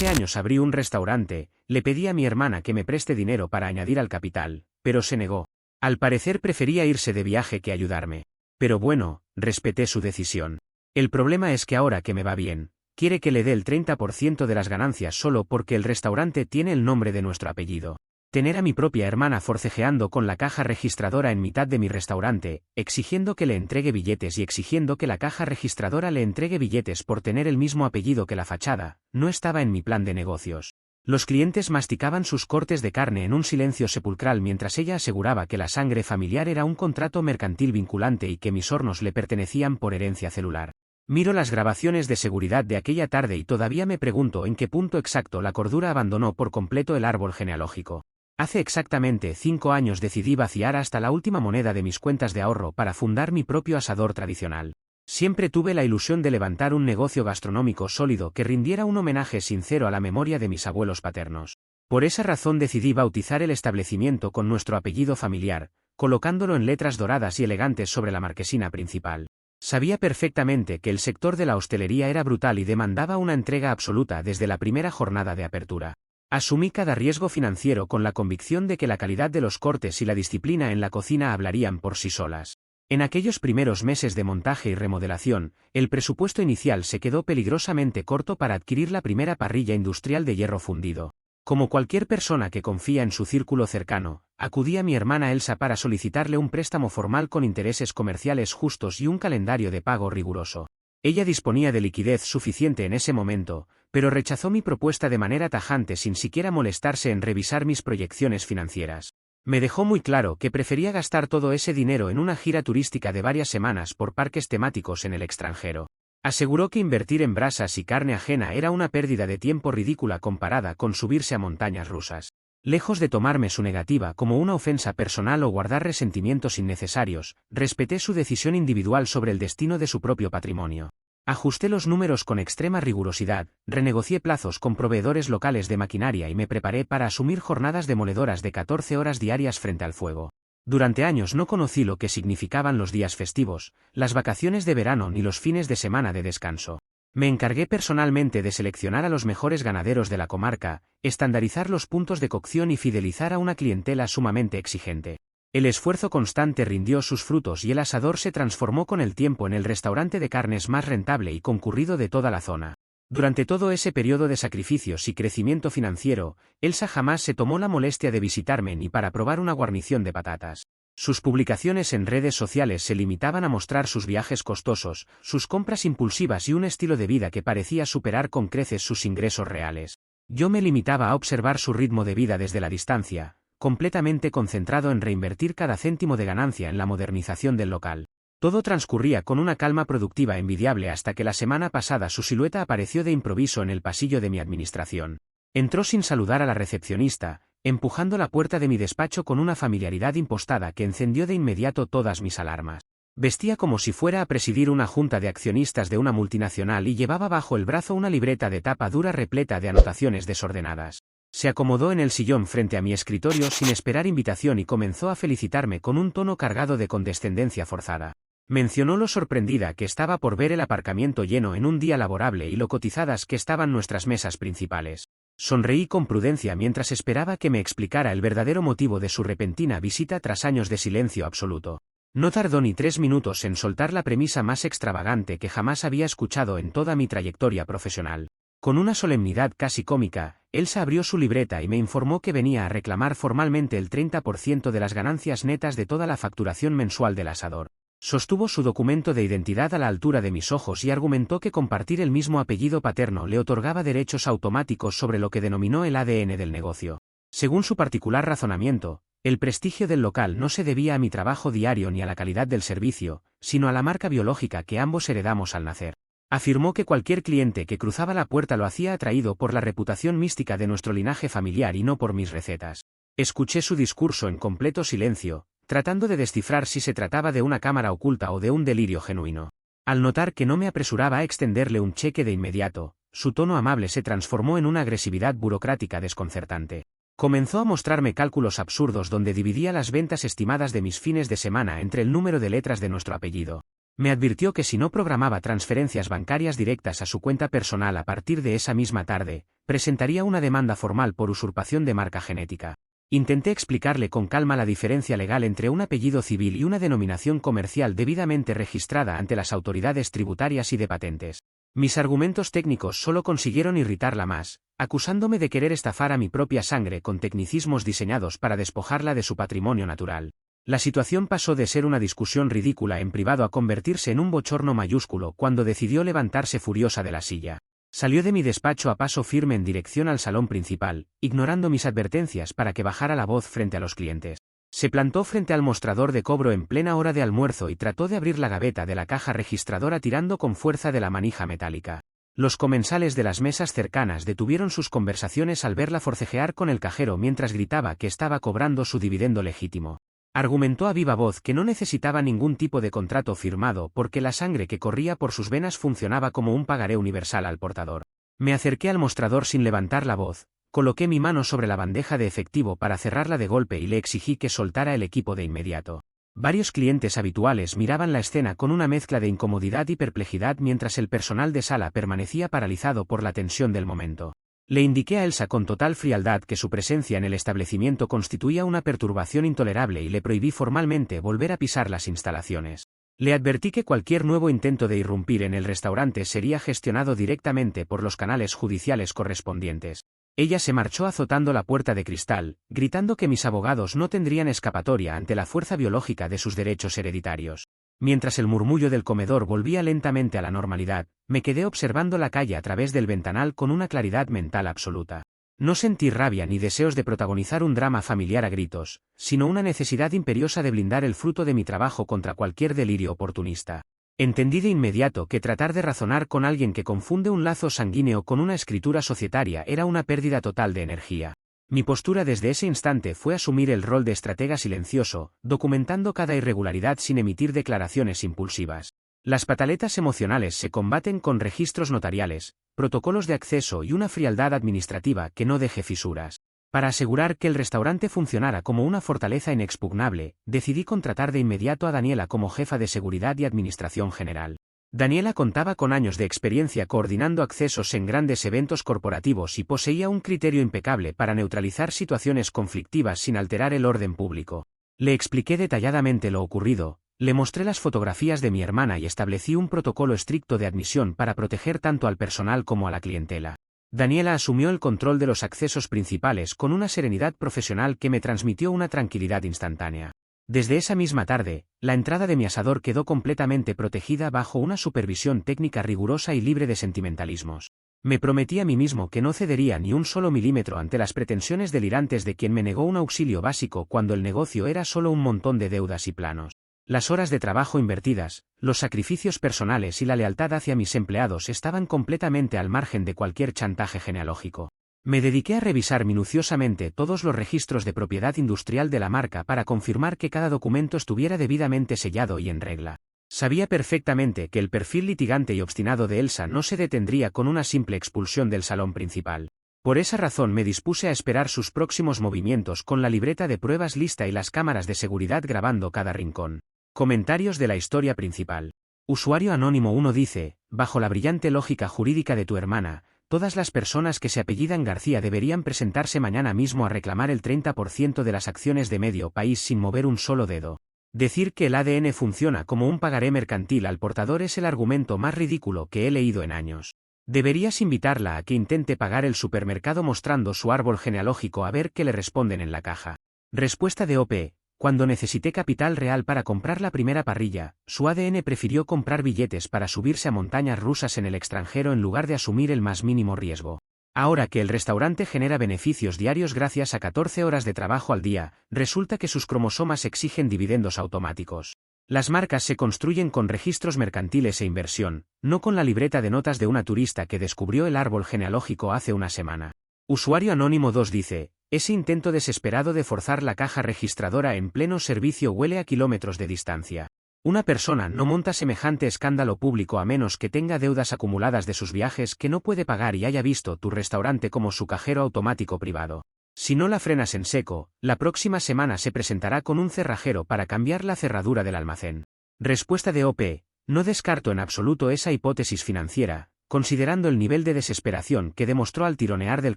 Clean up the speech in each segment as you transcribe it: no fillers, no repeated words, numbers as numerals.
Hace años abrí un restaurante, le pedí a mi hermana que me preste dinero para añadir al capital, pero se negó. Al parecer prefería irse de viaje que ayudarme. Pero bueno, respeté su decisión. El problema es que ahora que me va bien, quiere que le dé el 30% de las ganancias solo porque el restaurante tiene el nombre de nuestro apellido. Tener a mi propia hermana forcejeando con la caja registradora en mitad de mi restaurante, exigiendo que le entregue billetes y exigiendo que la caja registradora le entregue billetes por tener el mismo apellido que la fachada, no estaba en mi plan de negocios. Los clientes masticaban sus cortes de carne en un silencio sepulcral mientras ella aseguraba que la sangre familiar era un contrato mercantil vinculante y que mis hornos le pertenecían por herencia celular. Miro las grabaciones de seguridad de aquella tarde y todavía me pregunto en qué punto exacto la cordura abandonó por completo el árbol genealógico. Hace exactamente 5 años decidí vaciar hasta la última moneda de mis cuentas de ahorro para fundar mi propio asador tradicional. Siempre tuve la ilusión de levantar un negocio gastronómico sólido que rindiera un homenaje sincero a la memoria de mis abuelos paternos. Por esa razón decidí bautizar el establecimiento con nuestro apellido familiar, colocándolo en letras doradas y elegantes sobre la marquesina principal. Sabía perfectamente que el sector de la hostelería era brutal y demandaba una entrega absoluta desde la primera jornada de apertura. Asumí cada riesgo financiero con la convicción de que la calidad de los cortes y la disciplina en la cocina hablarían por sí solas. En aquellos primeros meses de montaje y remodelación, el presupuesto inicial se quedó peligrosamente corto para adquirir la primera parrilla industrial de hierro fundido. Como cualquier persona que confía en su círculo cercano, acudí a mi hermana Elsa para solicitarle un préstamo formal con intereses comerciales justos y un calendario de pago riguroso. Ella disponía de liquidez suficiente en ese momento, pero rechazó mi propuesta de manera tajante sin siquiera molestarse en revisar mis proyecciones financieras. Me dejó muy claro que prefería gastar todo ese dinero en una gira turística de varias semanas por parques temáticos en el extranjero. Aseguró que invertir en brasas y carne ajena era una pérdida de tiempo ridícula comparada con subirse a montañas rusas. Lejos de tomarme su negativa como una ofensa personal o guardar resentimientos innecesarios, respeté su decisión individual sobre el destino de su propio patrimonio. Ajusté los números con extrema rigurosidad, renegocié plazos con proveedores locales de maquinaria y me preparé para asumir jornadas demoledoras de 14 horas diarias frente al fuego. Durante años no conocí lo que significaban los días festivos, las vacaciones de verano ni los fines de semana de descanso. Me encargué personalmente de seleccionar a los mejores ganaderos de la comarca, estandarizar los puntos de cocción y fidelizar a una clientela sumamente exigente. El esfuerzo constante rindió sus frutos y el asador se transformó con el tiempo en el restaurante de carnes más rentable y concurrido de toda la zona. Durante todo ese periodo de sacrificios y crecimiento financiero, Elsa jamás se tomó la molestia de visitarme ni para probar una guarnición de patatas. Sus publicaciones en redes sociales se limitaban a mostrar sus viajes costosos, sus compras impulsivas y un estilo de vida que parecía superar con creces sus ingresos reales. Yo me limitaba a observar su ritmo de vida desde la distancia, completamente concentrado en reinvertir cada céntimo de ganancia en la modernización del local. Todo transcurría con una calma productiva envidiable hasta que la semana pasada su silueta apareció de improviso en el pasillo de mi administración. Entró sin saludar a la recepcionista, empujando la puerta de mi despacho con una familiaridad impostada que encendió de inmediato todas mis alarmas. Vestía como si fuera a presidir una junta de accionistas de una multinacional y llevaba bajo el brazo una libreta de tapa dura repleta de anotaciones desordenadas. Se acomodó en el sillón frente a mi escritorio sin esperar invitación y comenzó a felicitarme con un tono cargado de condescendencia forzada. Mencionó lo sorprendida que estaba por ver el aparcamiento lleno en un día laborable y lo cotizadas que estaban nuestras mesas principales. Sonreí con prudencia mientras esperaba que me explicara el verdadero motivo de su repentina visita tras años de silencio absoluto. No tardó ni 3 minutos en soltar la premisa más extravagante que jamás había escuchado en toda mi trayectoria profesional. Con una solemnidad casi cómica, Elsa abrió su libreta y me informó que venía a reclamar formalmente el 30% de las ganancias netas de toda la facturación mensual del asador. Sostuvo su documento de identidad a la altura de mis ojos y argumentó que compartir el mismo apellido paterno le otorgaba derechos automáticos sobre lo que denominó el ADN del negocio. Según su particular razonamiento, el prestigio del local no se debía a mi trabajo diario ni a la calidad del servicio, sino a la marca biológica que ambos heredamos al nacer. Afirmó que cualquier cliente que cruzaba la puerta lo hacía atraído por la reputación mística de nuestro linaje familiar y no por mis recetas. Escuché su discurso en completo silencio, tratando de descifrar si se trataba de una cámara oculta o de un delirio genuino. Al notar que no me apresuraba a extenderle un cheque de inmediato, su tono amable se transformó en una agresividad burocrática desconcertante. Comenzó a mostrarme cálculos absurdos donde dividía las ventas estimadas de mis fines de semana entre el número de letras de nuestro apellido. Me advirtió que si no programaba transferencias bancarias directas a su cuenta personal a partir de esa misma tarde, presentaría una demanda formal por usurpación de marca genética. Intenté explicarle con calma la diferencia legal entre un apellido civil y una denominación comercial debidamente registrada ante las autoridades tributarias y de patentes. Mis argumentos técnicos solo consiguieron irritarla más, acusándome de querer estafar a mi propia sangre con tecnicismos diseñados para despojarla de su patrimonio natural. La situación pasó de ser una discusión ridícula en privado a convertirse en un bochorno mayúsculo cuando decidió levantarse furiosa de la silla. Salió de mi despacho a paso firme en dirección al salón principal, ignorando mis advertencias para que bajara la voz frente a los clientes. Se plantó frente al mostrador de cobro en plena hora de almuerzo y trató de abrir la gaveta de la caja registradora tirando con fuerza de la manija metálica. Los comensales de las mesas cercanas detuvieron sus conversaciones al verla forcejear con el cajero mientras gritaba que estaba cobrando su dividendo legítimo. Argumentó a viva voz que no necesitaba ningún tipo de contrato firmado porque la sangre que corría por sus venas funcionaba como un pagaré universal al portador. Me acerqué al mostrador sin levantar la voz, coloqué mi mano sobre la bandeja de efectivo para cerrarla de golpe y le exigí que soltara el equipo de inmediato. Varios clientes habituales miraban la escena con una mezcla de incomodidad y perplejidad mientras el personal de sala permanecía paralizado por la tensión del momento. Le indiqué a Elsa con total frialdad que su presencia en el establecimiento constituía una perturbación intolerable y le prohibí formalmente volver a pisar las instalaciones. Le advertí que cualquier nuevo intento de irrumpir en el restaurante sería gestionado directamente por los canales judiciales correspondientes. Ella se marchó azotando la puerta de cristal, gritando que mis abogados no tendrían escapatoria ante la fuerza biológica de sus derechos hereditarios. Mientras el murmullo del comedor volvía lentamente a la normalidad, me quedé observando la calle a través del ventanal con una claridad mental absoluta. No sentí rabia ni deseos de protagonizar un drama familiar a gritos, sino una necesidad imperiosa de blindar el fruto de mi trabajo contra cualquier delirio oportunista. Entendí de inmediato que tratar de razonar con alguien que confunde un lazo sanguíneo con una escritura societaria era una pérdida total de energía. Mi postura desde ese instante fue asumir el rol de estratega silencioso, documentando cada irregularidad sin emitir declaraciones impulsivas. Las pataletas emocionales se combaten con registros notariales, protocolos de acceso y una frialdad administrativa que no deje fisuras. Para asegurar que el restaurante funcionara como una fortaleza inexpugnable, decidí contratar de inmediato a Daniela como jefa de seguridad y administración general. Daniela contaba con años de experiencia coordinando accesos en grandes eventos corporativos y poseía un criterio impecable para neutralizar situaciones conflictivas sin alterar el orden público. Le expliqué detalladamente lo ocurrido, le mostré las fotografías de mi hermana y establecí un protocolo estricto de admisión para proteger tanto al personal como a la clientela. Daniela asumió el control de los accesos principales con una serenidad profesional que me transmitió una tranquilidad instantánea. Desde esa misma tarde, la entrada de mi asador quedó completamente protegida bajo una supervisión técnica rigurosa y libre de sentimentalismos. Me prometí a mí mismo que no cedería ni un solo milímetro ante las pretensiones delirantes de quien me negó un auxilio básico cuando el negocio era solo un montón de deudas y planos. Las horas de trabajo invertidas, los sacrificios personales y la lealtad hacia mis empleados estaban completamente al margen de cualquier chantaje genealógico. Me dediqué a revisar minuciosamente todos los registros de propiedad industrial de la marca para confirmar que cada documento estuviera debidamente sellado y en regla. Sabía perfectamente que el perfil litigante y obstinado de Elsa no se detendría con una simple expulsión del salón principal. Por esa razón me dispuse a esperar sus próximos movimientos con la libreta de pruebas lista y las cámaras de seguridad grabando cada rincón. Comentarios de la historia principal. Usuario anónimo 1 dice, bajo la brillante lógica jurídica de tu hermana, todas las personas que se apellidan García deberían presentarse mañana mismo a reclamar el 30% de las acciones de medio país sin mover un solo dedo. Decir que el ADN funciona como un pagaré mercantil al portador es el argumento más ridículo que he leído en años. Deberías invitarla a que intente pagar el supermercado mostrando su árbol genealógico a ver qué le responden en la caja. Respuesta de OP. Cuando necesité capital real para comprar la primera parrilla, su ADN prefirió comprar billetes para subirse a montañas rusas en el extranjero en lugar de asumir el más mínimo riesgo. Ahora que el restaurante genera beneficios diarios gracias a 14 horas de trabajo al día, resulta que sus cromosomas exigen dividendos automáticos. Las marcas se construyen con registros mercantiles e inversión, no con la libreta de notas de una turista que descubrió el árbol genealógico hace una semana. Usuario anónimo 2 dice, ese intento desesperado de forzar la caja registradora en pleno servicio huele a kilómetros de distancia. Una persona no monta semejante escándalo público a menos que tenga deudas acumuladas de sus viajes que no puede pagar y haya visto tu restaurante como su cajero automático privado. Si no la frenas en seco, la próxima semana se presentará con un cerrajero para cambiar la cerradura del almacén. Respuesta de OP. No descarto en absoluto esa hipótesis financiera. considerando el nivel de desesperación que demostró al tironear del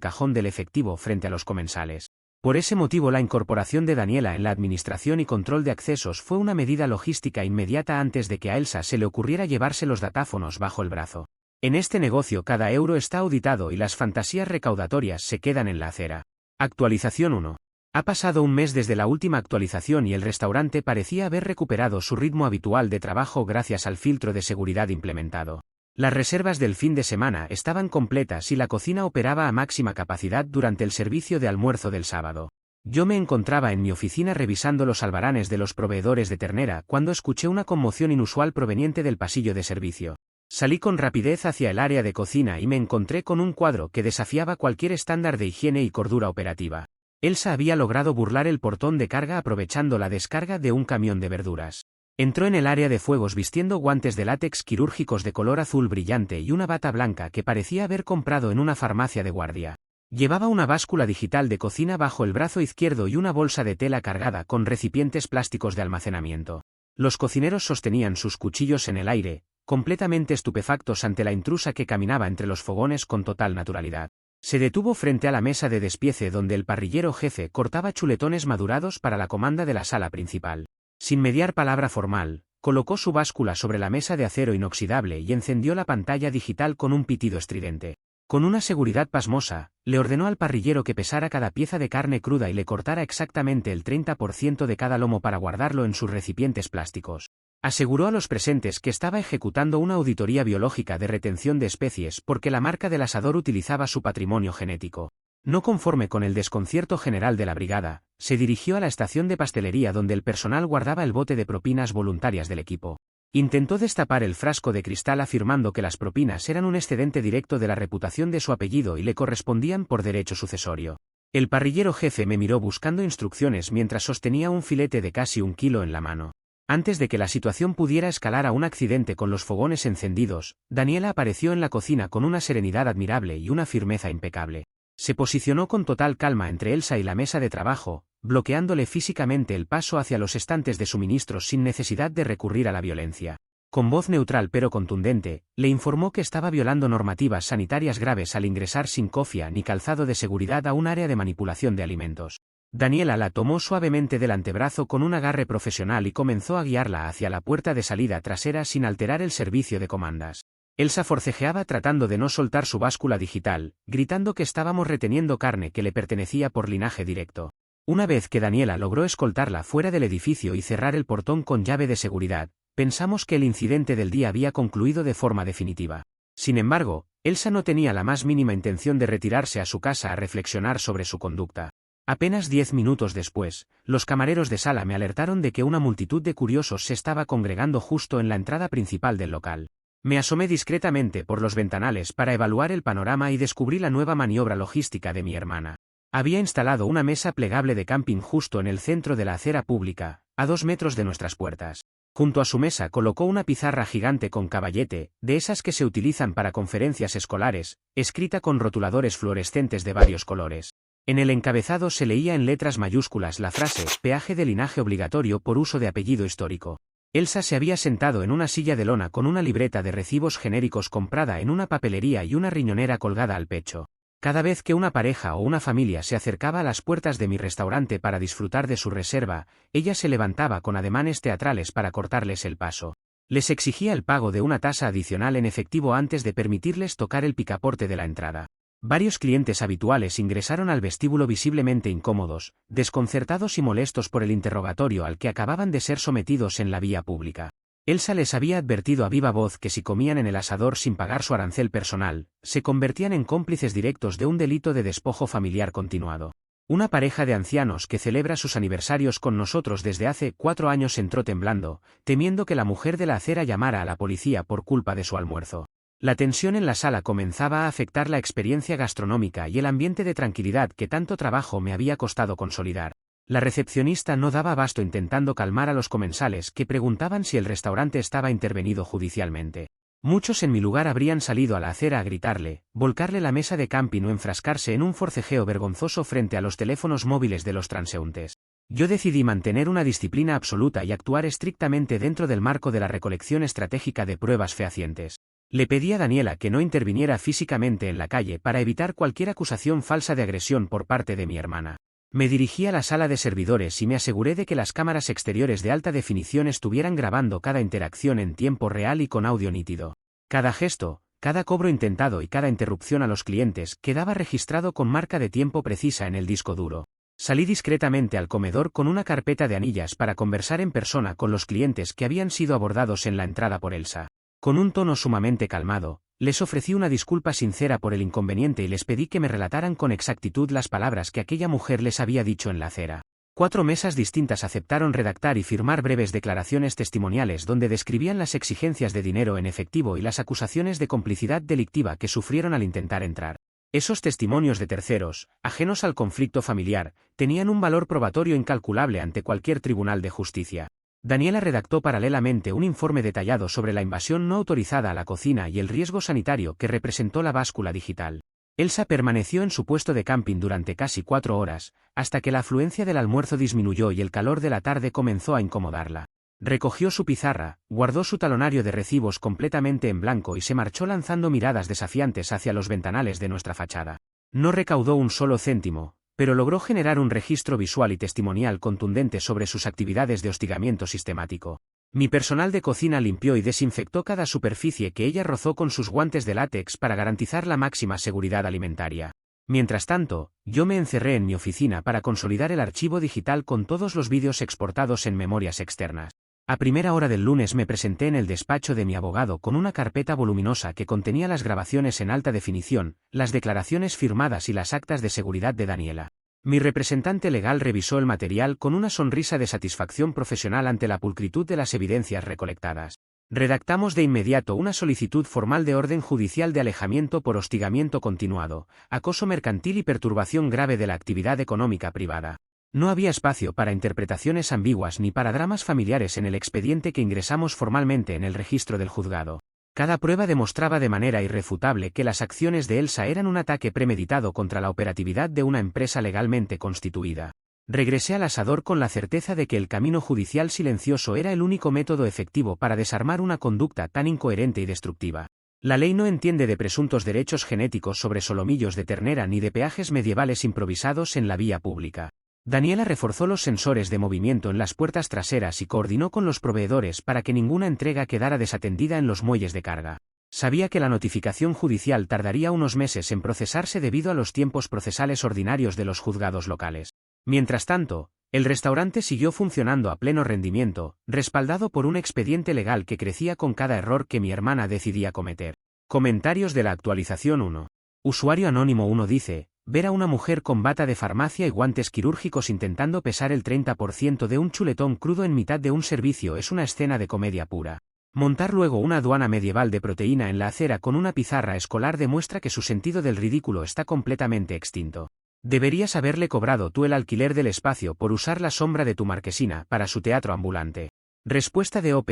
cajón del efectivo frente a los comensales. Por ese motivo la incorporación de Daniela en la administración y control de accesos fue una medida logística inmediata antes de que a Elsa se le ocurriera llevarse los datáfonos bajo el brazo. En este negocio cada euro está auditado y las fantasías recaudatorias se quedan en la acera. Actualización 1. Ha pasado un mes desde la última actualización y el restaurante parecía haber recuperado su ritmo habitual de trabajo gracias al filtro de seguridad implementado. Las reservas del fin de semana estaban completas y la cocina operaba a máxima capacidad durante el servicio de almuerzo del sábado. Yo me encontraba en mi oficina revisando los albaranes de los proveedores de ternera cuando escuché una conmoción inusual proveniente del pasillo de servicio. Salí con rapidez hacia el área de cocina y me encontré con un cuadro que desafiaba cualquier estándar de higiene y cordura operativa. Elsa había logrado burlar el portón de carga aprovechando la descarga de un camión de verduras. Entró en el área de fuegos vistiendo guantes de látex quirúrgicos de color azul brillante y una bata blanca que parecía haber comprado en una farmacia de guardia. Llevaba una báscula digital de cocina bajo el brazo izquierdo y una bolsa de tela cargada con recipientes plásticos de almacenamiento. Los cocineros sostenían sus cuchillos en el aire, completamente estupefactos ante la intrusa que caminaba entre los fogones con total naturalidad. Se detuvo frente a la mesa de despiece donde el parrillero jefe cortaba chuletones madurados para la comanda de la sala principal. Sin mediar palabra formal, colocó su báscula sobre la mesa de acero inoxidable y encendió la pantalla digital con un pitido estridente. Con una seguridad pasmosa, le ordenó al parrillero que pesara cada pieza de carne cruda y le cortara exactamente el 30% de cada lomo para guardarlo en sus recipientes plásticos. Aseguró a los presentes que estaba ejecutando una auditoría biológica de retención de especies porque la marca del asador utilizaba su patrimonio genético. No conforme con el desconcierto general de la brigada, se dirigió a la estación de pastelería donde el personal guardaba el bote de propinas voluntarias del equipo. Intentó destapar el frasco de cristal afirmando que las propinas eran un excedente directo de la reputación de su apellido y le correspondían por derecho sucesorio. El parrillero jefe me miró buscando instrucciones mientras sostenía un filete de casi 1 kilo en la mano. Antes de que la situación pudiera escalar a un accidente con los fogones encendidos, Daniela apareció en la cocina con una serenidad admirable y una firmeza impecable. Se posicionó con total calma entre Elsa y la mesa de trabajo, bloqueándole físicamente el paso hacia los estantes de suministros sin necesidad de recurrir a la violencia. Con voz neutral pero contundente, le informó que estaba violando normativas sanitarias graves al ingresar sin cofia ni calzado de seguridad a un área de manipulación de alimentos. Daniela la tomó suavemente del antebrazo con un agarre profesional y comenzó a guiarla hacia la puerta de salida trasera sin alterar el servicio de comandas. Elsa forcejeaba tratando de no soltar su báscula digital, gritando que estábamos reteniendo carne que le pertenecía por linaje directo. Una vez que Daniela logró escoltarla fuera del edificio y cerrar el portón con llave de seguridad, pensamos que el incidente del día había concluido de forma definitiva. Sin embargo, Elsa no tenía la más mínima intención de retirarse a su casa a reflexionar sobre su conducta. Apenas 10 minutos después, los camareros de sala me alertaron de que una multitud de curiosos se estaba congregando justo en la entrada principal del local. Me asomé discretamente por los ventanales para evaluar el panorama y descubrí la nueva maniobra logística de mi hermana. Había instalado una mesa plegable de camping justo en el centro de la acera pública, a 2 metros de nuestras puertas. Junto a su mesa colocó una pizarra gigante con caballete, de esas que se utilizan para conferencias escolares, escrita con rotuladores fluorescentes de varios colores. En el encabezado se leía en letras mayúsculas la frase, peaje de linaje obligatorio por uso de apellido histórico. Elsa se había sentado en una silla de lona con una libreta de recibos genéricos comprada en una papelería y una riñonera colgada al pecho. Cada vez que una pareja o una familia se acercaba a las puertas de mi restaurante para disfrutar de su reserva, ella se levantaba con ademanes teatrales para cortarles el paso. Les exigía el pago de una tasa adicional en efectivo antes de permitirles tocar el picaporte de la entrada. Varios clientes habituales ingresaron al vestíbulo visiblemente incómodos, desconcertados y molestos por el interrogatorio al que acababan de ser sometidos en la vía pública. Elsa les había advertido a viva voz que si comían en el asador sin pagar su arancel personal, se convertían en cómplices directos de un delito de despojo familiar continuado. Una pareja de ancianos que celebra sus aniversarios con nosotros desde hace 4 años entró temblando, temiendo que la mujer de la acera llamara a la policía por culpa de su almuerzo. La tensión en la sala comenzaba a afectar la experiencia gastronómica y el ambiente de tranquilidad que tanto trabajo me había costado consolidar. La recepcionista no daba abasto intentando calmar a los comensales que preguntaban si el restaurante estaba intervenido judicialmente. Muchos en mi lugar habrían salido a la acera a gritarle, volcarle la mesa de camping o enfrascarse en un forcejeo vergonzoso frente a los teléfonos móviles de los transeúntes. Yo decidí mantener una disciplina absoluta y actuar estrictamente dentro del marco de la recolección estratégica de pruebas fehacientes. Le pedí a Daniela que no interviniera físicamente en la calle para evitar cualquier acusación falsa de agresión por parte de mi hermana. Me dirigí a la sala de servidores y me aseguré de que las cámaras exteriores de alta definición estuvieran grabando cada interacción en tiempo real y con audio nítido. Cada gesto, cada cobro intentado y cada interrupción a los clientes quedaba registrado con marca de tiempo precisa en el disco duro. Salí discretamente al comedor con una carpeta de anillas para conversar en persona con los clientes que habían sido abordados en la entrada por Elsa. Con un tono sumamente calmado, les ofrecí una disculpa sincera por el inconveniente y les pedí que me relataran con exactitud las palabras que aquella mujer les había dicho en la acera. 4 mesas distintas aceptaron redactar y firmar breves declaraciones testimoniales donde describían las exigencias de dinero en efectivo y las acusaciones de complicidad delictiva que sufrieron al intentar entrar. Esos testimonios de terceros, ajenos al conflicto familiar, tenían un valor probatorio incalculable ante cualquier tribunal de justicia. Daniela redactó paralelamente un informe detallado sobre la invasión no autorizada a la cocina y el riesgo sanitario que representó la báscula digital. Elsa permaneció en su puesto de camping durante casi 4 horas, hasta que la afluencia del almuerzo disminuyó y el calor de la tarde comenzó a incomodarla. Recogió su pizarra, guardó su talonario de recibos completamente en blanco y se marchó lanzando miradas desafiantes hacia los ventanales de nuestra fachada. No recaudó un solo céntimo, pero logró generar un registro visual y testimonial contundente sobre sus actividades de hostigamiento sistemático. Mi personal de cocina limpió y desinfectó cada superficie que ella rozó con sus guantes de látex para garantizar la máxima seguridad alimentaria. Mientras tanto, yo me encerré en mi oficina para consolidar el archivo digital con todos los vídeos exportados en memorias externas. A primera hora del lunes me presenté en el despacho de mi abogado con una carpeta voluminosa que contenía las grabaciones en alta definición, las declaraciones firmadas y las actas de seguridad de Daniela. Mi representante legal revisó el material con una sonrisa de satisfacción profesional ante la pulcritud de las evidencias recolectadas. Redactamos de inmediato una solicitud formal de orden judicial de alejamiento por hostigamiento continuado, acoso mercantil y perturbación grave de la actividad económica privada. No había espacio para interpretaciones ambiguas ni para dramas familiares en el expediente que ingresamos formalmente en el registro del juzgado. Cada prueba demostraba de manera irrefutable que las acciones de Elsa eran un ataque premeditado contra la operatividad de una empresa legalmente constituida. Regresé al asador con la certeza de que el camino judicial silencioso era el único método efectivo para desarmar una conducta tan incoherente y destructiva. La ley no entiende de presuntos derechos genéticos sobre solomillos de ternera ni de peajes medievales improvisados en la vía pública. Daniela reforzó los sensores de movimiento en las puertas traseras y coordinó con los proveedores para que ninguna entrega quedara desatendida en los muelles de carga. Sabía que la notificación judicial tardaría unos meses en procesarse debido a los tiempos procesales ordinarios de los juzgados locales. Mientras tanto, el restaurante siguió funcionando a pleno rendimiento, respaldado por un expediente legal que crecía con cada error que mi hermana decidía cometer. Comentarios de la actualización 1. Usuario anónimo 1 dice: ver a una mujer con bata de farmacia y guantes quirúrgicos intentando pesar el 30% de un chuletón crudo en mitad de un servicio es una escena de comedia pura. Montar luego una aduana medieval de proteína en la acera con una pizarra escolar demuestra que su sentido del ridículo está completamente extinto. Deberías haberle cobrado tú el alquiler del espacio por usar la sombra de tu marquesina para su teatro ambulante. Respuesta de OP.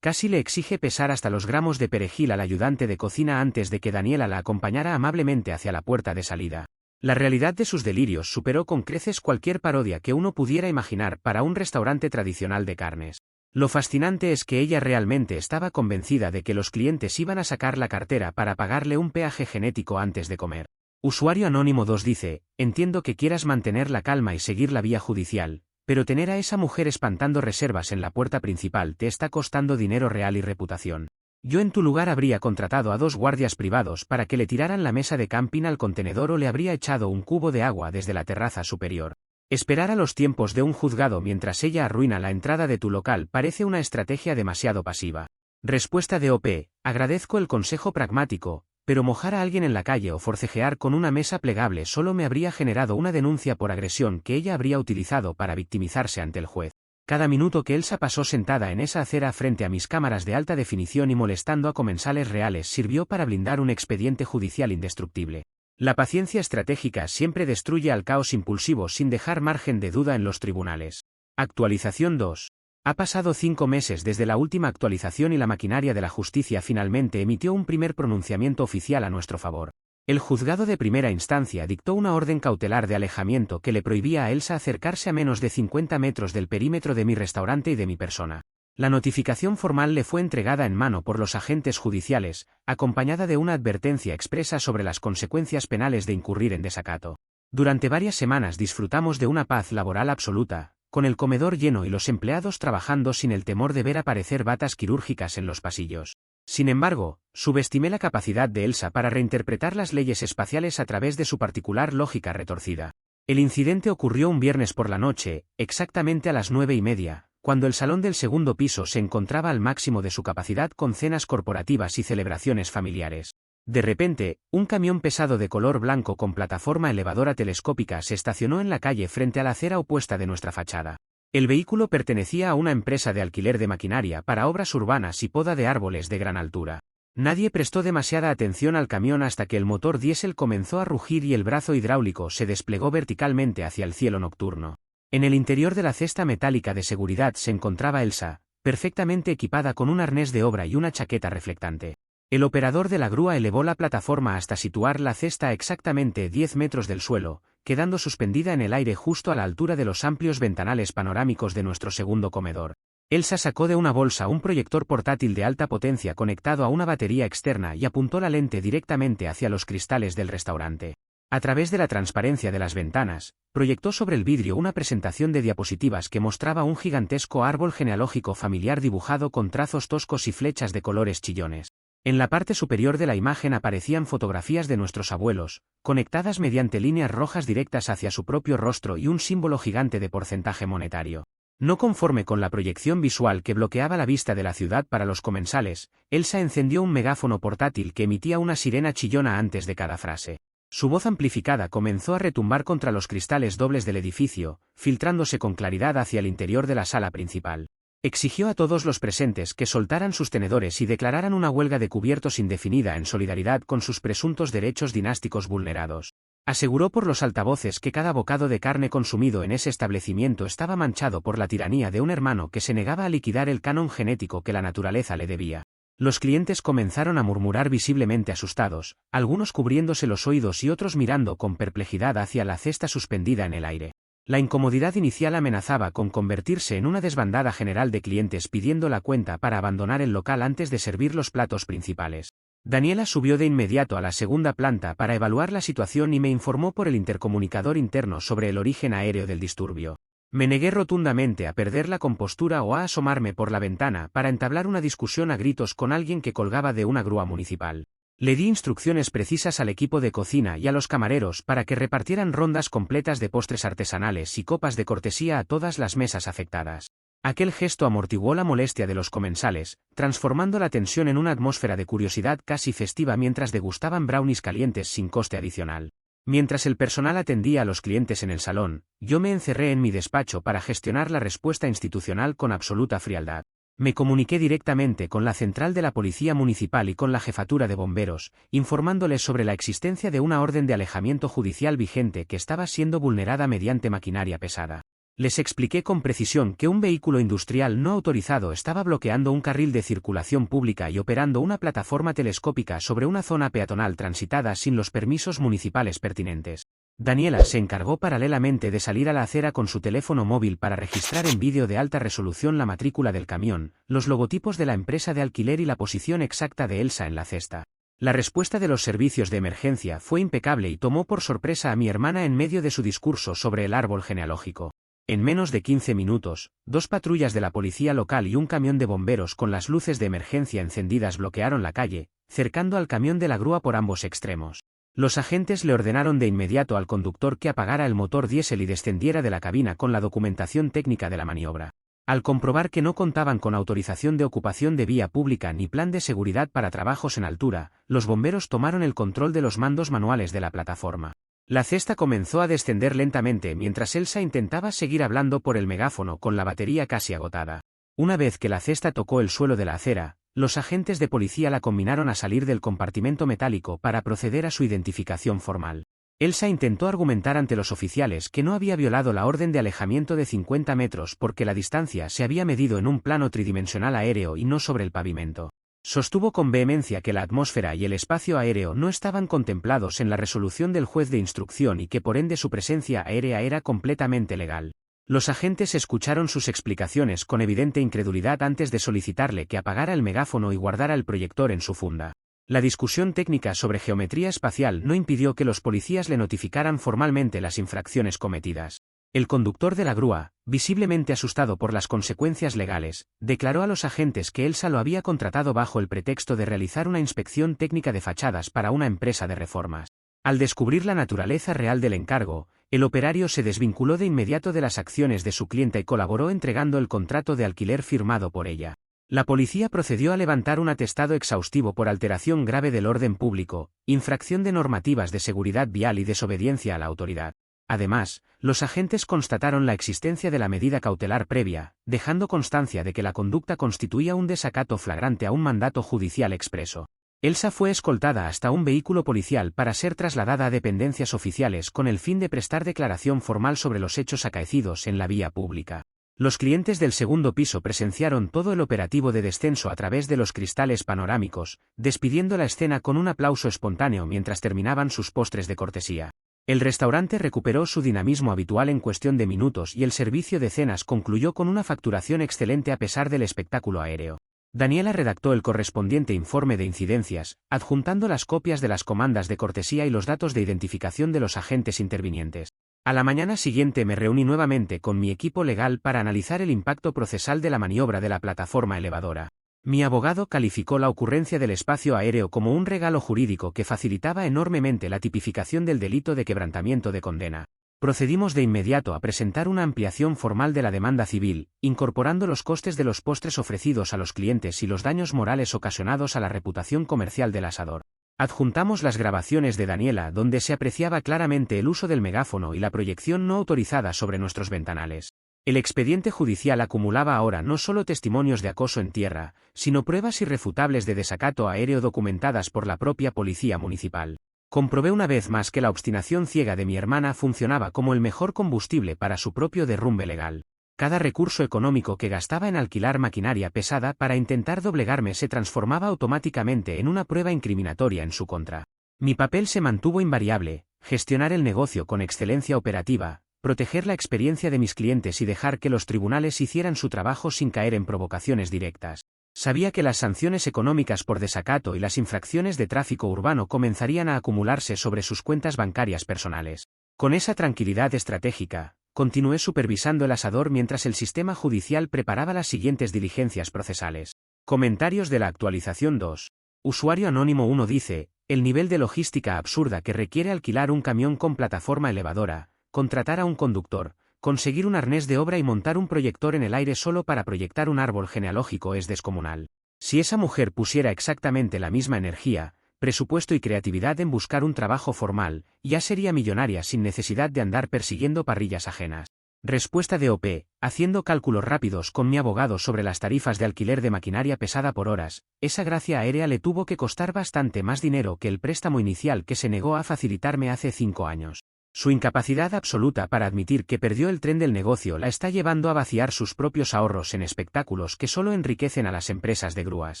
Casi le exige pesar hasta los gramos de perejil al ayudante de cocina antes de que Daniela la acompañara amablemente hacia la puerta de salida. La realidad de sus delirios superó con creces cualquier parodia que uno pudiera imaginar para un restaurante tradicional de carnes. Lo fascinante es que ella realmente estaba convencida de que los clientes iban a sacar la cartera para pagarle un peaje genético antes de comer. Usuario anónimo 2 dice: entiendo que quieras mantener la calma y seguir la vía judicial, pero tener a esa mujer espantando reservas en la puerta principal te está costando dinero real y reputación. Yo en tu lugar habría contratado a 2 guardias privados para que le tiraran la mesa de camping al contenedor o le habría echado un cubo de agua desde la terraza superior. Esperar a los tiempos de un juzgado mientras ella arruina la entrada de tu local parece una estrategia demasiado pasiva. Respuesta de OP. Agradezco el consejo pragmático, pero mojar a alguien en la calle o forcejear con una mesa plegable solo me habría generado una denuncia por agresión que ella habría utilizado para victimizarse ante el juez. Cada minuto que Elsa pasó sentada en esa acera frente a mis cámaras de alta definición y molestando a comensales reales sirvió para blindar un expediente judicial indestructible. La paciencia estratégica siempre destruye al caos impulsivo sin dejar margen de duda en los tribunales. Actualización 2. Ha pasado 5 meses desde la última actualización y la maquinaria de la justicia finalmente emitió un primer pronunciamiento oficial a nuestro favor. El juzgado de primera instancia dictó una orden cautelar de alejamiento que le prohibía a Elsa acercarse a menos de 50 metros del perímetro de mi restaurante y de mi persona. La notificación formal le fue entregada en mano por los agentes judiciales, acompañada de una advertencia expresa sobre las consecuencias penales de incurrir en desacato. Durante varias semanas disfrutamos de una paz laboral absoluta, con el comedor lleno y los empleados trabajando sin el temor de ver aparecer batas quirúrgicas en los pasillos. Sin embargo, subestimé la capacidad de Elsa para reinterpretar las leyes espaciales a través de su particular lógica retorcida. El incidente ocurrió un viernes por la noche, exactamente a las 9:30, cuando el salón del segundo piso se encontraba al máximo de su capacidad con cenas corporativas y celebraciones familiares. De repente, un camión pesado de color blanco con plataforma elevadora telescópica se estacionó en la calle frente a la acera opuesta de nuestra fachada. El vehículo pertenecía a una empresa de alquiler de maquinaria para obras urbanas y poda de árboles de gran altura. Nadie prestó demasiada atención al camión hasta que el motor diésel comenzó a rugir y el brazo hidráulico se desplegó verticalmente hacia el cielo nocturno. En el interior de la cesta metálica de seguridad se encontraba Elsa, perfectamente equipada con un arnés de obra y una chaqueta reflectante. El operador de la grúa elevó la plataforma hasta situar la cesta a exactamente 10 metros del suelo, quedando suspendida en el aire justo a la altura de los amplios ventanales panorámicos de nuestro segundo comedor. Elsa sacó de una bolsa un proyector portátil de alta potencia conectado a una batería externa y apuntó la lente directamente hacia los cristales del restaurante. A través de la transparencia de las ventanas, proyectó sobre el vidrio una presentación de diapositivas que mostraba un gigantesco árbol genealógico familiar dibujado con trazos toscos y flechas de colores chillones. En la parte superior de la imagen aparecían fotografías de nuestros abuelos, conectadas mediante líneas rojas directas hacia su propio rostro y un símbolo gigante de porcentaje monetario. No conforme con la proyección visual que bloqueaba la vista de la ciudad para los comensales, Elsa encendió un megáfono portátil que emitía una sirena chillona antes de cada frase. Su voz amplificada comenzó a retumbar contra los cristales dobles del edificio, filtrándose con claridad hacia el interior de la sala principal. Exigió a todos los presentes que soltaran sus tenedores y declararan una huelga de cubiertos indefinida en solidaridad con sus presuntos derechos dinásticos vulnerados. Aseguró por los altavoces que cada bocado de carne consumido en ese establecimiento estaba manchado por la tiranía de un hermano que se negaba a liquidar el canon genético que la naturaleza le debía. Los clientes comenzaron a murmurar visiblemente asustados, algunos cubriéndose los oídos y otros mirando con perplejidad hacia la cesta suspendida en el aire. La incomodidad inicial amenazaba con convertirse en una desbandada general de clientes pidiendo la cuenta para abandonar el local antes de servir los platos principales. Daniela subió de inmediato a la segunda planta para evaluar la situación y me informó por el intercomunicador interno sobre el origen aéreo del disturbio. Me negué rotundamente a perder la compostura o a asomarme por la ventana para entablar una discusión a gritos con alguien que colgaba de una grúa municipal. Le di instrucciones precisas al equipo de cocina y a los camareros para que repartieran rondas completas de postres artesanales y copas de cortesía a todas las mesas afectadas. Aquel gesto amortiguó la molestia de los comensales, transformando la tensión en una atmósfera de curiosidad casi festiva mientras degustaban brownies calientes sin coste adicional. Mientras el personal atendía a los clientes en el salón, yo me encerré en mi despacho para gestionar la respuesta institucional con absoluta frialdad. Me comuniqué directamente con la central de la Policía Municipal y con la Jefatura de Bomberos, informándoles sobre la existencia de una orden de alejamiento judicial vigente que estaba siendo vulnerada mediante maquinaria pesada. Les expliqué con precisión que un vehículo industrial no autorizado estaba bloqueando un carril de circulación pública y operando una plataforma telescópica sobre una zona peatonal transitada sin los permisos municipales pertinentes. Daniela se encargó paralelamente de salir a la acera con su teléfono móvil para registrar en vídeo de alta resolución la matrícula del camión, los logotipos de la empresa de alquiler y la posición exacta de Elsa en la cesta. La respuesta de los servicios de emergencia fue impecable y tomó por sorpresa a mi hermana en medio de su discurso sobre el árbol genealógico. En menos de 15 minutos, 2 patrullas de la policía local y un camión de bomberos con las luces de emergencia encendidas bloquearon la calle, cercando al camión de la grúa por ambos extremos. Los agentes le ordenaron de inmediato al conductor que apagara el motor diésel y descendiera de la cabina con la documentación técnica de la maniobra. Al comprobar que no contaban con autorización de ocupación de vía pública ni plan de seguridad para trabajos en altura, los bomberos tomaron el control de los mandos manuales de la plataforma. La cesta comenzó a descender lentamente mientras Elsa intentaba seguir hablando por el megáfono con la batería casi agotada. Una vez que la cesta tocó el suelo de la acera, los agentes de policía la combinaron a salir del compartimento metálico para proceder a su identificación formal. Elsa intentó argumentar ante los oficiales que no había violado la orden de alejamiento de 50 metros porque la distancia se había medido en un plano tridimensional aéreo y no sobre el pavimento. Sostuvo con vehemencia que la atmósfera y el espacio aéreo no estaban contemplados en la resolución del juez de instrucción y que por ende su presencia aérea era completamente legal. Los agentes escucharon sus explicaciones con evidente incredulidad antes de solicitarle que apagara el megáfono y guardara el proyector en su funda. La discusión técnica sobre geometría espacial no impidió que los policías le notificaran formalmente las infracciones cometidas. El conductor de la grúa, visiblemente asustado por las consecuencias legales, declaró a los agentes que Elsa lo había contratado bajo el pretexto de realizar una inspección técnica de fachadas para una empresa de reformas. Al descubrir la naturaleza real del encargo, el operario se desvinculó de inmediato de las acciones de su clienta y colaboró entregando el contrato de alquiler firmado por ella. La policía procedió a levantar un atestado exhaustivo por alteración grave del orden público, infracción de normativas de seguridad vial y desobediencia a la autoridad. Además, los agentes constataron la existencia de la medida cautelar previa, dejando constancia de que la conducta constituía un desacato flagrante a un mandato judicial expreso. Elsa fue escoltada hasta un vehículo policial para ser trasladada a dependencias oficiales con el fin de prestar declaración formal sobre los hechos acaecidos en la vía pública. Los clientes del segundo piso presenciaron todo el operativo de descenso a través de los cristales panorámicos, despidiendo la escena con un aplauso espontáneo mientras terminaban sus postres de cortesía. El restaurante recuperó su dinamismo habitual en cuestión de minutos y el servicio de cenas concluyó con una facturación excelente a pesar del espectáculo aéreo. Daniela redactó el correspondiente informe de incidencias, adjuntando las copias de las comandas de cortesía y los datos de identificación de los agentes intervinientes. A la mañana siguiente me reuní nuevamente con mi equipo legal para analizar el impacto procesal de la maniobra de la plataforma elevadora. Mi abogado calificó la ocurrencia del espacio aéreo como un regalo jurídico que facilitaba enormemente la tipificación del delito de quebrantamiento de condena. Procedimos de inmediato a presentar una ampliación formal de la demanda civil, incorporando los costes de los postres ofrecidos a los clientes y los daños morales ocasionados a la reputación comercial del asador. Adjuntamos las grabaciones de Daniela donde se apreciaba claramente el uso del megáfono y la proyección no autorizada sobre nuestros ventanales. El expediente judicial acumulaba ahora no solo testimonios de acoso en tierra, sino pruebas irrefutables de desacato aéreo documentadas por la propia policía municipal. Comprobé una vez más que la obstinación ciega de mi hermana funcionaba como el mejor combustible para su propio derrumbe legal. Cada recurso económico que gastaba en alquilar maquinaria pesada para intentar doblegarme se transformaba automáticamente en una prueba incriminatoria en su contra. Mi papel se mantuvo invariable: gestionar el negocio con excelencia operativa, proteger la experiencia de mis clientes y dejar que los tribunales hicieran su trabajo sin caer en provocaciones directas. Sabía que las sanciones económicas por desacato y las infracciones de tráfico urbano comenzarían a acumularse sobre sus cuentas bancarias personales. Con esa tranquilidad estratégica, continué supervisando el asador mientras el sistema judicial preparaba las siguientes diligencias procesales. Comentarios de la actualización 2. Usuario anónimo 1 dice: el nivel de logística absurda que requiere alquilar un camión con plataforma elevadora, contratar a un conductor, conseguir un arnés de obra y montar un proyector en el aire solo para proyectar un árbol genealógico es descomunal. Si esa mujer pusiera exactamente la misma energía, presupuesto y creatividad en buscar un trabajo formal, ya sería millonaria sin necesidad de andar persiguiendo parrillas ajenas. Respuesta de OP: haciendo cálculos rápidos con mi abogado sobre las tarifas de alquiler de maquinaria pesada por horas, esa gracia aérea le tuvo que costar bastante más dinero que el préstamo inicial que se negó a facilitarme hace 5 años. Su incapacidad absoluta para admitir que perdió el tren del negocio la está llevando a vaciar sus propios ahorros en espectáculos que solo enriquecen a las empresas de grúas.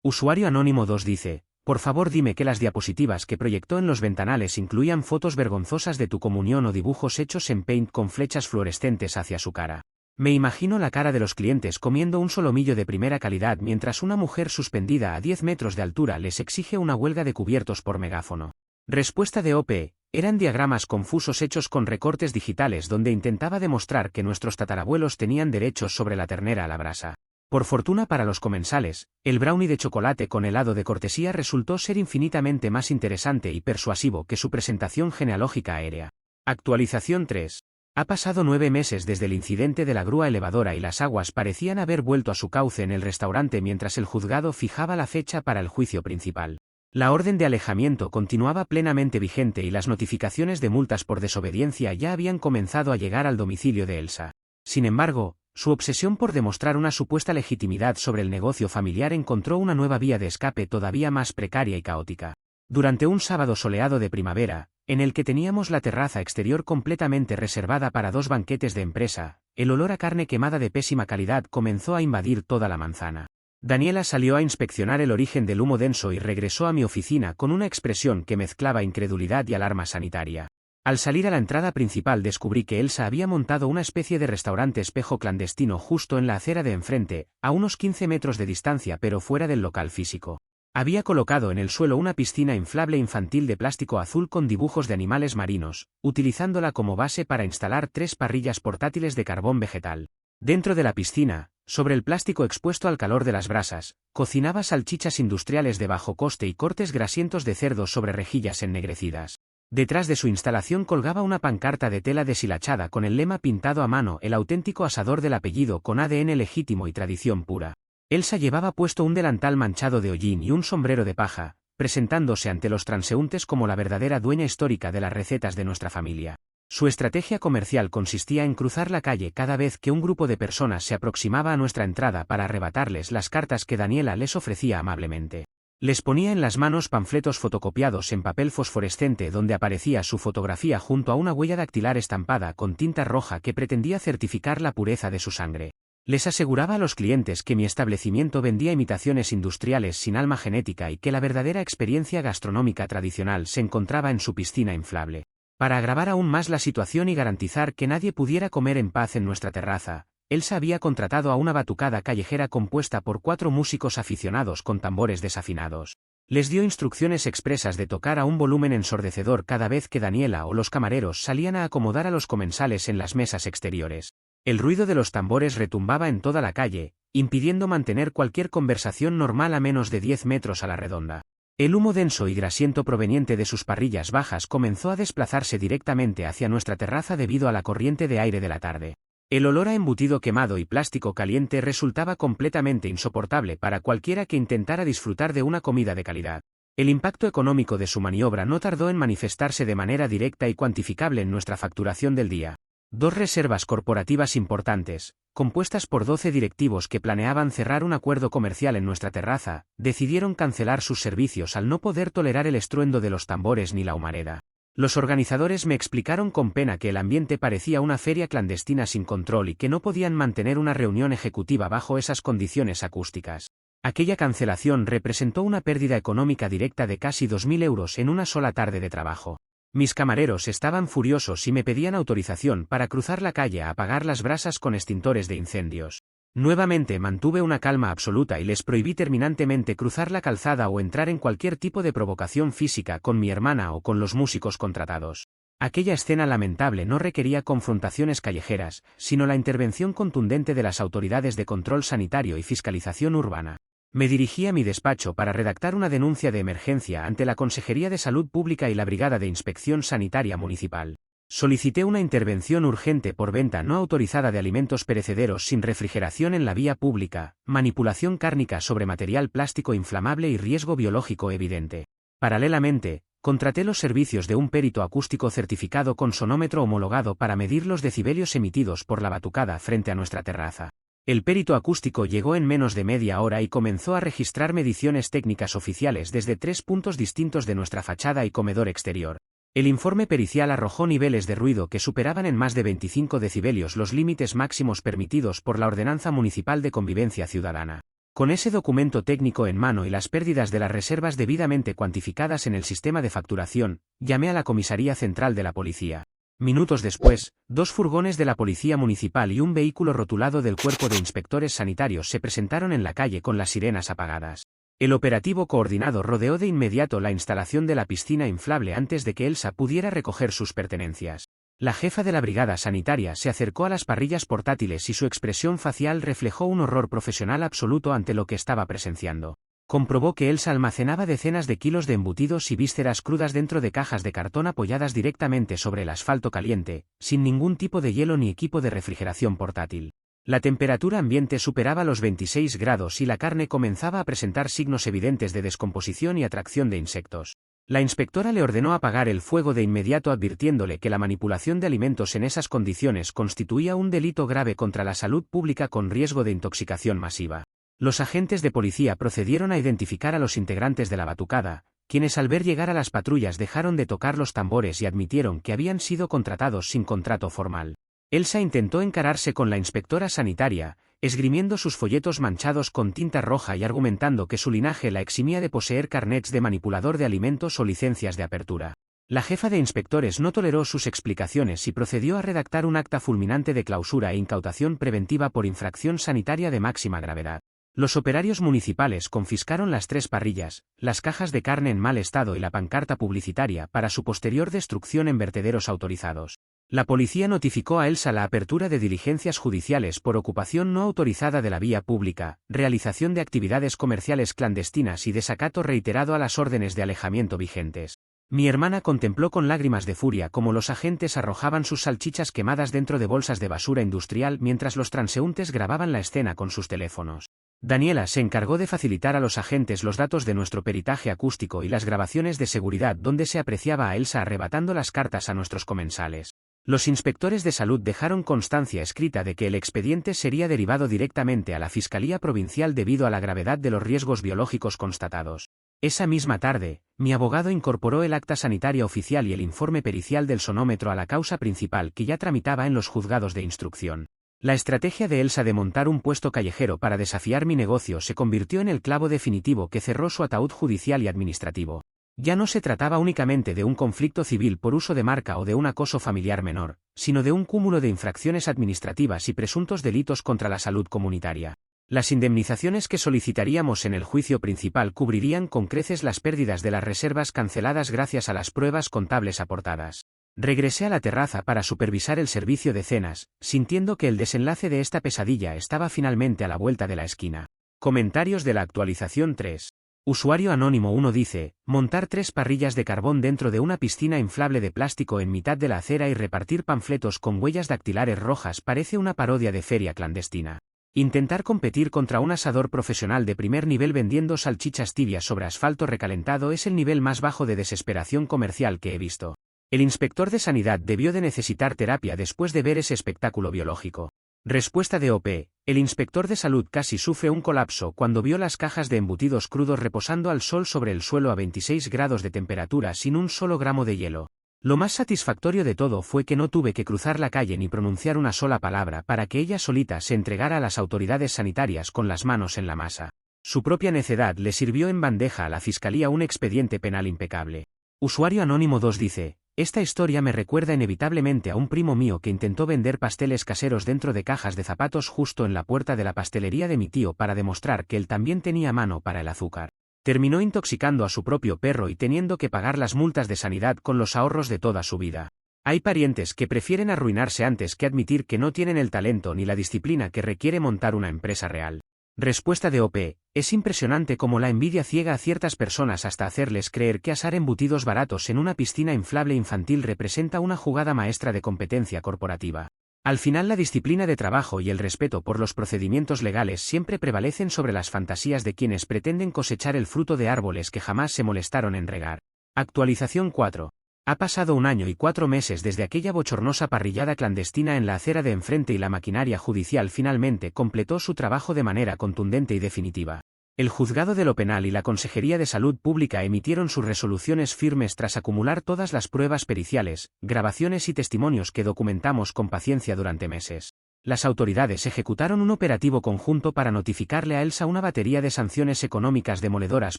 Usuario anónimo 2 dice: por favor dime que las diapositivas que proyectó en los ventanales incluían fotos vergonzosas de tu comunión o dibujos hechos en Paint con flechas fluorescentes hacia su cara. Me imagino la cara de los clientes comiendo un solomillo de primera calidad mientras una mujer suspendida a 10 metros de altura les exige una huelga de cubiertos por megáfono. Respuesta de OP: eran diagramas confusos hechos con recortes digitales donde intentaba demostrar que nuestros tatarabuelos tenían derechos sobre la ternera a la brasa. Por fortuna para los comensales, el brownie de chocolate con helado de cortesía resultó ser infinitamente más interesante y persuasivo que su presentación genealógica aérea. Actualización 3. Ha pasado 9 meses desde el incidente de la grúa elevadora y las aguas parecían haber vuelto a su cauce en el restaurante mientras el juzgado fijaba la fecha para el juicio principal. La orden de alejamiento continuaba plenamente vigente y las notificaciones de multas por desobediencia ya habían comenzado a llegar al domicilio de Elsa. Sin embargo, su obsesión por demostrar una supuesta legitimidad sobre el negocio familiar encontró una nueva vía de escape todavía más precaria y caótica. Durante un sábado soleado de primavera, en el que teníamos la terraza exterior completamente reservada para 2 banquetes de empresa, el olor a carne quemada de pésima calidad comenzó a invadir toda la manzana. Daniela salió a inspeccionar el origen del humo denso y regresó a mi oficina con una expresión que mezclaba incredulidad y alarma sanitaria. Al salir a la entrada principal descubrí que Elsa había montado una especie de restaurante espejo clandestino justo en la acera de enfrente, a unos 15 metros de distancia pero fuera del local físico. Había colocado en el suelo una piscina inflable infantil de plástico azul con dibujos de animales marinos, utilizándola como base para instalar 3 parrillas portátiles de carbón vegetal. Dentro de la piscina, sobre el plástico expuesto al calor de las brasas, cocinaba salchichas industriales de bajo coste y cortes grasientos de cerdo sobre rejillas ennegrecidas. Detrás de su instalación colgaba una pancarta de tela deshilachada con el lema pintado a mano: el auténtico asador del apellido con ADN legítimo y tradición pura. Elsa llevaba puesto un delantal manchado de hollín y un sombrero de paja, presentándose ante los transeúntes como la verdadera dueña histórica de las recetas de nuestra familia. Su estrategia comercial consistía en cruzar la calle cada vez que un grupo de personas se aproximaba a nuestra entrada para arrebatarles las cartas que Daniela les ofrecía amablemente. Les ponía en las manos panfletos fotocopiados en papel fosforescente donde aparecía su fotografía junto a una huella dactilar estampada con tinta roja que pretendía certificar la pureza de su sangre. Les aseguraba a los clientes que mi establecimiento vendía imitaciones industriales sin alma genética y que la verdadera experiencia gastronómica tradicional se encontraba en su piscina inflable. Para agravar aún más la situación y garantizar que nadie pudiera comer en paz en nuestra terraza, Elsa había contratado a una batucada callejera compuesta por 4 músicos aficionados con tambores desafinados. Les dio instrucciones expresas de tocar a un volumen ensordecedor cada vez que Daniela o los camareros salían a acomodar a los comensales en las mesas exteriores. El ruido de los tambores retumbaba en toda la calle, impidiendo mantener cualquier conversación normal a menos de 10 metros a la redonda. El humo denso y grasiento proveniente de sus parrillas bajas comenzó a desplazarse directamente hacia nuestra terraza debido a la corriente de aire de la tarde. El olor a embutido quemado y plástico caliente resultaba completamente insoportable para cualquiera que intentara disfrutar de una comida de calidad. El impacto económico de su maniobra no tardó en manifestarse de manera directa y cuantificable en nuestra facturación del día. 2 reservas corporativas importantes, compuestas por 12 directivos que planeaban cerrar un acuerdo comercial en nuestra terraza, decidieron cancelar sus servicios al no poder tolerar el estruendo de los tambores ni la humareda. Los organizadores me explicaron con pena que el ambiente parecía una feria clandestina sin control y que no podían mantener una reunión ejecutiva bajo esas condiciones acústicas. Aquella cancelación representó una pérdida económica directa de casi 2.000 euros en una sola tarde de trabajo. Mis camareros estaban furiosos y me pedían autorización para cruzar la calle a apagar las brasas con extintores de incendios. Nuevamente mantuve una calma absoluta y les prohibí terminantemente cruzar la calzada o entrar en cualquier tipo de provocación física con mi hermana o con los músicos contratados. Aquella escena lamentable no requería confrontaciones callejeras, sino la intervención contundente de las autoridades de control sanitario y fiscalización urbana. Me dirigí a mi despacho para redactar una denuncia de emergencia ante la Consejería de Salud Pública y la Brigada de Inspección Sanitaria Municipal. Solicité una intervención urgente por venta no autorizada de alimentos perecederos sin refrigeración en la vía pública, manipulación cárnica sobre material plástico inflamable y riesgo biológico evidente. Paralelamente, contraté los servicios de un perito acústico certificado con sonómetro homologado para medir los decibelios emitidos por la batucada frente a nuestra terraza. El perito acústico llegó en menos de media hora y comenzó a registrar mediciones técnicas oficiales desde 3 puntos distintos de nuestra fachada y comedor exterior. El informe pericial arrojó niveles de ruido que superaban en más de 25 decibelios los límites máximos permitidos por la Ordenanza Municipal de Convivencia Ciudadana. Con ese documento técnico en mano y las pérdidas de las reservas debidamente cuantificadas en el sistema de facturación, llamé a la Comisaría Central de la Policía. Minutos después, 2 furgones de la Policía Municipal y un vehículo rotulado del Cuerpo de Inspectores Sanitarios se presentaron en la calle con las sirenas apagadas. El operativo coordinado rodeó de inmediato la instalación de la piscina inflable antes de que Elsa pudiera recoger sus pertenencias. La jefa de la brigada sanitaria se acercó a las parrillas portátiles y su expresión facial reflejó un horror profesional absoluto ante lo que estaba presenciando. Comprobó que Elsa almacenaba decenas de kilos de embutidos y vísceras crudas dentro de cajas de cartón apoyadas directamente sobre el asfalto caliente, sin ningún tipo de hielo ni equipo de refrigeración portátil. La temperatura ambiente superaba los 26 grados y la carne comenzaba a presentar signos evidentes de descomposición y atracción de insectos. La inspectora le ordenó apagar el fuego de inmediato advirtiéndole que la manipulación de alimentos en esas condiciones constituía un delito grave contra la salud pública con riesgo de intoxicación masiva. Los agentes de policía procedieron a identificar a los integrantes de la batucada, quienes al ver llegar a las patrullas dejaron de tocar los tambores y admitieron que habían sido contratados sin contrato formal. Elsa intentó encararse con la inspectora sanitaria, esgrimiendo sus folletos manchados con tinta roja y argumentando que su linaje la eximía de poseer carnets de manipulador de alimentos o licencias de apertura. La jefa de inspectores no toleró sus explicaciones y procedió a redactar un acta fulminante de clausura e incautación preventiva por infracción sanitaria de máxima gravedad. Los operarios municipales confiscaron las 3 parrillas, las cajas de carne en mal estado y la pancarta publicitaria para su posterior destrucción en vertederos autorizados. La policía notificó a Elsa la apertura de diligencias judiciales por ocupación no autorizada de la vía pública, realización de actividades comerciales clandestinas y desacato reiterado a las órdenes de alejamiento vigentes. Mi hermana contempló con lágrimas de furia cómo los agentes arrojaban sus salchichas quemadas dentro de bolsas de basura industrial mientras los transeúntes grababan la escena con sus teléfonos. Daniela se encargó de facilitar a los agentes los datos de nuestro peritaje acústico y las grabaciones de seguridad donde se apreciaba a Elsa arrebatando las cartas a nuestros comensales. Los inspectores de salud dejaron constancia escrita de que el expediente sería derivado directamente a la Fiscalía Provincial debido a la gravedad de los riesgos biológicos constatados. Esa misma tarde, mi abogado incorporó el acta sanitaria oficial y el informe pericial del sonómetro a la causa principal que ya tramitaba en los juzgados de instrucción. La estrategia de Elsa de montar un puesto callejero para desafiar mi negocio se convirtió en el clavo definitivo que cerró su ataúd judicial y administrativo. Ya no se trataba únicamente de un conflicto civil por uso de marca o de un acoso familiar menor, sino de un cúmulo de infracciones administrativas y presuntos delitos contra la salud comunitaria. Las indemnizaciones que solicitaríamos en el juicio principal cubrirían con creces las pérdidas de las reservas canceladas gracias a las pruebas contables aportadas. Regresé a la terraza para supervisar el servicio de cenas, sintiendo que el desenlace de esta pesadilla estaba finalmente a la vuelta de la esquina. Comentarios de la actualización 3. Usuario anónimo 1 dice, montar 3 parrillas de carbón dentro de una piscina inflable de plástico en mitad de la acera y repartir panfletos con huellas dactilares rojas parece una parodia de feria clandestina. Intentar competir contra un asador profesional de primer nivel vendiendo salchichas tibias sobre asfalto recalentado es el nivel más bajo de desesperación comercial que he visto. El inspector de sanidad debió de necesitar terapia después de ver ese espectáculo biológico. Respuesta de OP. El inspector de salud casi sufre un colapso cuando vio las cajas de embutidos crudos reposando al sol sobre el suelo a 26 grados de temperatura sin un solo gramo de hielo. Lo más satisfactorio de todo fue que no tuve que cruzar la calle ni pronunciar una sola palabra para que ella solita se entregara a las autoridades sanitarias con las manos en la masa. Su propia necedad le sirvió en bandeja a la fiscalía un expediente penal impecable. Usuario anónimo 2 dice, esta historia me recuerda inevitablemente a un primo mío que intentó vender pasteles caseros dentro de cajas de zapatos justo en la puerta de la pastelería de mi tío para demostrar que él también tenía mano para el azúcar. Terminó intoxicando a su propio perro y teniendo que pagar las multas de sanidad con los ahorros de toda su vida. Hay parientes que prefieren arruinarse antes que admitir que no tienen el talento ni la disciplina que requiere montar una empresa real. Respuesta de OP. Es impresionante cómo la envidia ciega a ciertas personas hasta hacerles creer que asar embutidos baratos en una piscina inflable infantil representa una jugada maestra de competencia corporativa. Al final la disciplina de trabajo y el respeto por los procedimientos legales siempre prevalecen sobre las fantasías de quienes pretenden cosechar el fruto de árboles que jamás se molestaron en regar. Actualización 4. Ha pasado 1 año y 4 meses desde aquella bochornosa parrillada clandestina en la acera de enfrente y la maquinaria judicial finalmente completó su trabajo de manera contundente y definitiva. El Juzgado de lo Penal y la Consejería de Salud Pública emitieron sus resoluciones firmes tras acumular todas las pruebas periciales, grabaciones y testimonios que documentamos con paciencia durante meses. Las autoridades ejecutaron un operativo conjunto para notificarle a Elsa una batería de sanciones económicas demoledoras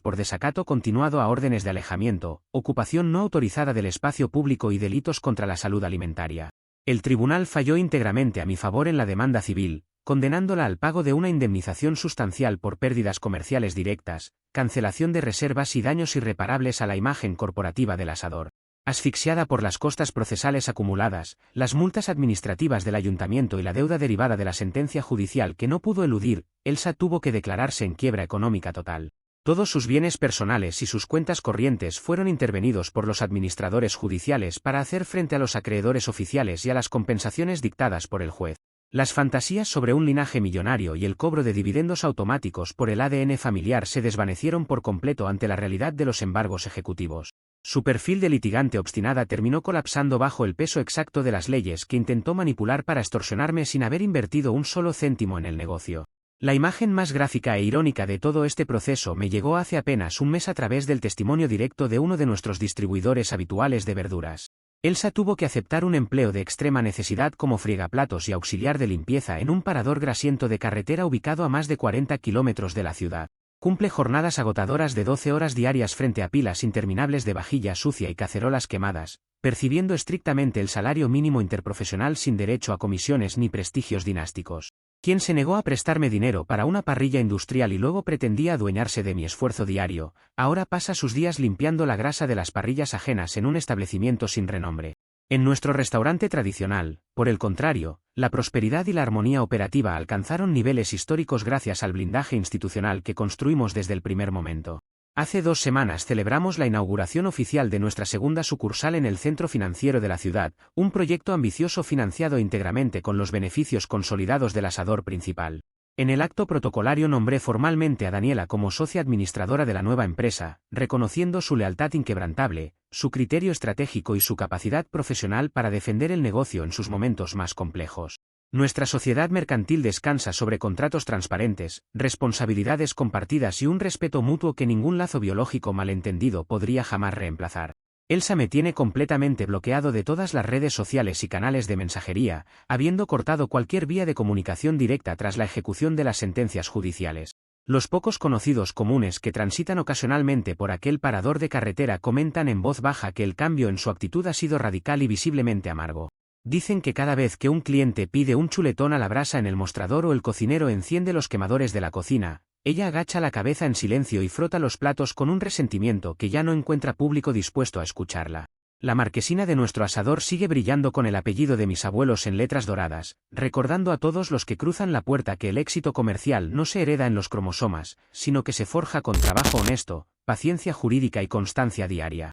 por desacato continuado a órdenes de alejamiento, ocupación no autorizada del espacio público y delitos contra la salud alimentaria. El tribunal falló íntegramente a mi favor en la demanda civil, condenándola al pago de una indemnización sustancial por pérdidas comerciales directas, cancelación de reservas y daños irreparables a la imagen corporativa del asador. Asfixiada por las costas procesales acumuladas, las multas administrativas del ayuntamiento y la deuda derivada de la sentencia judicial que no pudo eludir, Elsa tuvo que declararse en quiebra económica total. Todos sus bienes personales y sus cuentas corrientes fueron intervenidos por los administradores judiciales para hacer frente a los acreedores oficiales y a las compensaciones dictadas por el juez. Las fantasías sobre un linaje millonario y el cobro de dividendos automáticos por el ADN familiar se desvanecieron por completo ante la realidad de los embargos ejecutivos. Su perfil de litigante obstinada terminó colapsando bajo el peso exacto de las leyes que intentó manipular para extorsionarme sin haber invertido un solo céntimo en el negocio. La imagen más gráfica e irónica de todo este proceso me llegó hace apenas un mes a través del testimonio directo de uno de nuestros distribuidores habituales de verduras. Elsa tuvo que aceptar un empleo de extrema necesidad como friegaplatos y auxiliar de limpieza en un parador grasiento de carretera ubicado a más de 40 kilómetros de la ciudad. Cumple jornadas agotadoras de 12 horas diarias frente a pilas interminables de vajilla sucia y cacerolas quemadas, percibiendo estrictamente el salario mínimo interprofesional sin derecho a comisiones ni prestigios dinásticos. Quien se negó a prestarme dinero para una parrilla industrial y luego pretendía adueñarse de mi esfuerzo diario, ahora pasa sus días limpiando la grasa de las parrillas ajenas en un establecimiento sin renombre. En nuestro restaurante tradicional, por el contrario, la prosperidad y la armonía operativa alcanzaron niveles históricos gracias al blindaje institucional que construimos desde el primer momento. Hace 2 semanas celebramos la inauguración oficial de nuestra segunda sucursal en el centro financiero de la ciudad, un proyecto ambicioso financiado íntegramente con los beneficios consolidados del asador principal. En el acto protocolario nombré formalmente a Daniela como socia administradora de la nueva empresa, reconociendo su lealtad inquebrantable, su criterio estratégico y su capacidad profesional para defender el negocio en sus momentos más complejos. Nuestra sociedad mercantil descansa sobre contratos transparentes, responsabilidades compartidas y un respeto mutuo que ningún lazo biológico malentendido podría jamás reemplazar. Elsa me tiene completamente bloqueado de todas las redes sociales y canales de mensajería, habiendo cortado cualquier vía de comunicación directa tras la ejecución de las sentencias judiciales. Los pocos conocidos comunes que transitan ocasionalmente por aquel parador de carretera comentan en voz baja que el cambio en su actitud ha sido radical y visiblemente amargo. Dicen que cada vez que un cliente pide un chuletón a la brasa en el mostrador o el cocinero enciende los quemadores de la cocina, ella agacha la cabeza en silencio y frota los platos con un resentimiento que ya no encuentra público dispuesto a escucharla. La marquesina de nuestro asador sigue brillando con el apellido de mis abuelos en letras doradas, recordando a todos los que cruzan la puerta que el éxito comercial no se hereda en los cromosomas, sino que se forja con trabajo honesto, paciencia jurídica y constancia diaria.